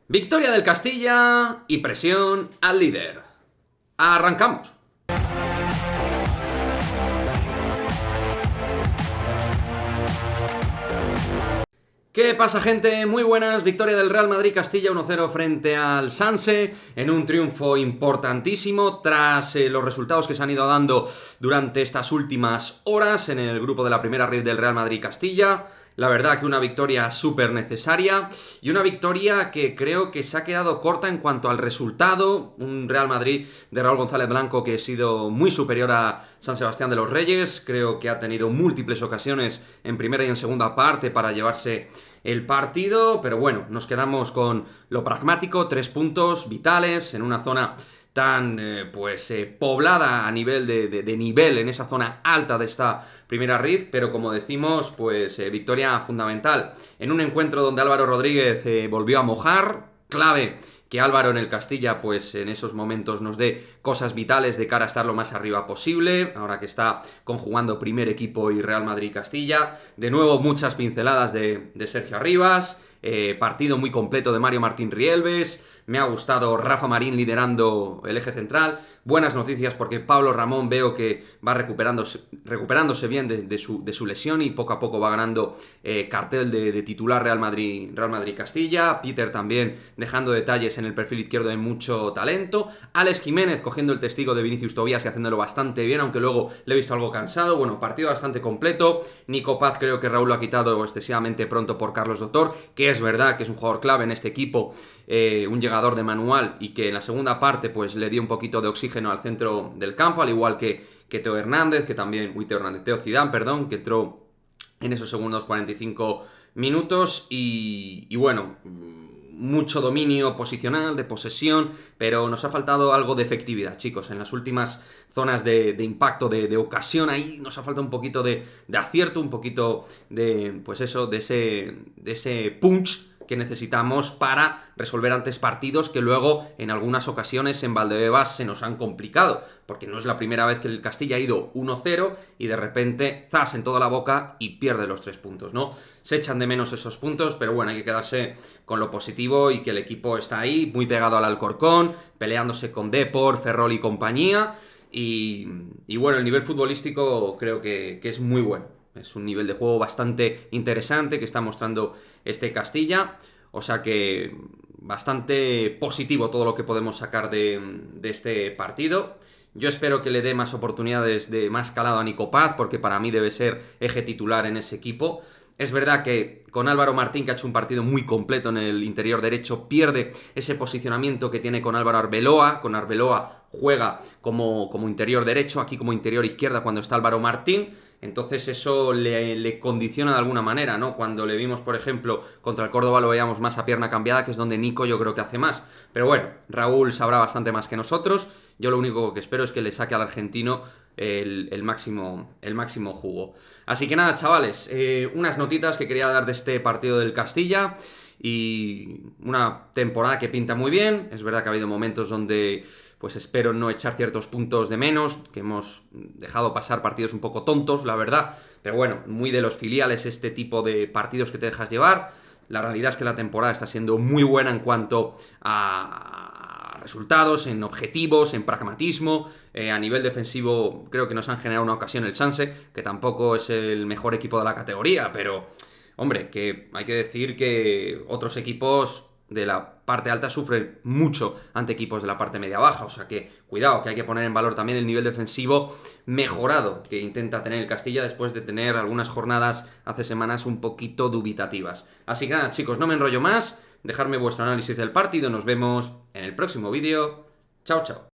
Victoria del Castilla y presión al líder. ¡Arrancamos! ¿Qué pasa, gente? Muy buenas, victoria del Real Madrid Castilla 1-0 frente al Sanse, en un triunfo importantísimo tras los resultados que se han ido dando durante estas últimas horas en el grupo de la primera red del Real Madrid Castilla. La verdad que una victoria súper necesaria y una victoria que creo que se ha quedado corta en cuanto al resultado. Un Real Madrid de Raúl González Blanco que ha sido muy superior a San Sebastián de los Reyes. Creo que ha tenido múltiples ocasiones en primera y en segunda parte para llevarse el partido, pero bueno, nos quedamos con lo pragmático, 3 puntos vitales en una zona tan poblada a nivel de nivel, en esa zona alta de esta primera RIF, pero como decimos, victoria fundamental en un encuentro donde Álvaro Rodríguez volvió a mojar, clave que Álvaro en el Castilla pues en esos momentos nos dé cosas vitales de cara a estar lo más arriba posible, ahora que está conjugando primer equipo y Real Madrid Castilla. De nuevo muchas pinceladas de Sergio Arribas, partido muy completo de Mario Martín Rielves. Me ha gustado Rafa Marín liderando el eje central. Buenas noticias porque Pablo Ramón veo que va recuperándose bien de su lesión y poco a poco va ganando cartel de titular Real Madrid Castilla. Peter también dejando detalles en el perfil izquierdo de mucho talento. Alex Jiménez cogiendo el testigo de Vinicius Tobías y haciéndolo bastante bien, aunque luego le he visto algo cansado. Bueno, partido bastante completo. Nico Paz creo que Raúl lo ha quitado excesivamente pronto por Carlos Doctor, que es verdad que es un jugador clave en este equipo, un llegador de manual y que en la segunda parte pues le dio un poquito de oxígeno al centro del campo, al igual que Teo Hernández, Teo Zidane, perdón, que entró en esos segundos 45 minutos y bueno, mucho dominio posicional, de posesión, pero nos ha faltado algo de efectividad, chicos, en las últimas zonas de impacto, de ocasión, ahí nos ha faltado un poquito de acierto, un poquito de, pues eso, de ese punch que necesitamos para resolver antes partidos que luego en algunas ocasiones en Valdebebas se nos han complicado, porque no es la primera vez que el Castilla ha ido 1-0 y de repente zas en toda la boca y pierde los 3 puntos, ¿no? Se echan de menos esos puntos, pero bueno, hay que quedarse con lo positivo y que el equipo está ahí, muy pegado al Alcorcón, peleándose con Depor, Ferrol y compañía, y bueno, el nivel futbolístico creo que es muy bueno. Es un nivel de juego bastante interesante que está mostrando este Castilla. O sea que bastante positivo todo lo que podemos sacar de este partido. Yo espero que le dé más oportunidades de más calado a Nico Paz, porque para mí debe ser eje titular en ese equipo. Es verdad que con Álvaro Martín, que ha hecho un partido muy completo en el interior derecho, pierde ese posicionamiento que tiene con Álvaro Arbeloa. Con Arbeloa juega como interior derecho, aquí como interior izquierda cuando está Álvaro Martín. Entonces eso le condiciona de alguna manera, ¿no? Cuando le vimos, por ejemplo, contra el Córdoba lo veíamos más a pierna cambiada, que es donde Nico yo creo que hace más. Pero bueno, Raúl sabrá bastante más que nosotros. Yo lo único que espero es que le saque al argentino el máximo jugo. Así que nada, chavales, unas notitas que quería dar de este partido del Castilla. Y una temporada que pinta muy bien. Es verdad que ha habido momentos donde pues espero no echar ciertos puntos de menos, que hemos dejado pasar partidos un poco tontos, la verdad, pero bueno, muy de los filiales este tipo de partidos que te dejas llevar. La realidad es que la temporada está siendo muy buena en cuanto a resultados, en objetivos, en pragmatismo. A nivel defensivo creo que nos han generado una ocasión el Sanse, que tampoco es el mejor equipo de la categoría, pero hombre, que hay que decir que otros equipos de la parte alta sufren mucho ante equipos de la parte media-baja, o sea que cuidado, que hay que poner en valor también el nivel defensivo mejorado que intenta tener el Castilla después de tener algunas jornadas hace semanas un poquito dubitativas. Así que nada, chicos, no me enrollo más, dejadme vuestro análisis del partido, nos vemos en el próximo vídeo. Chao, chao.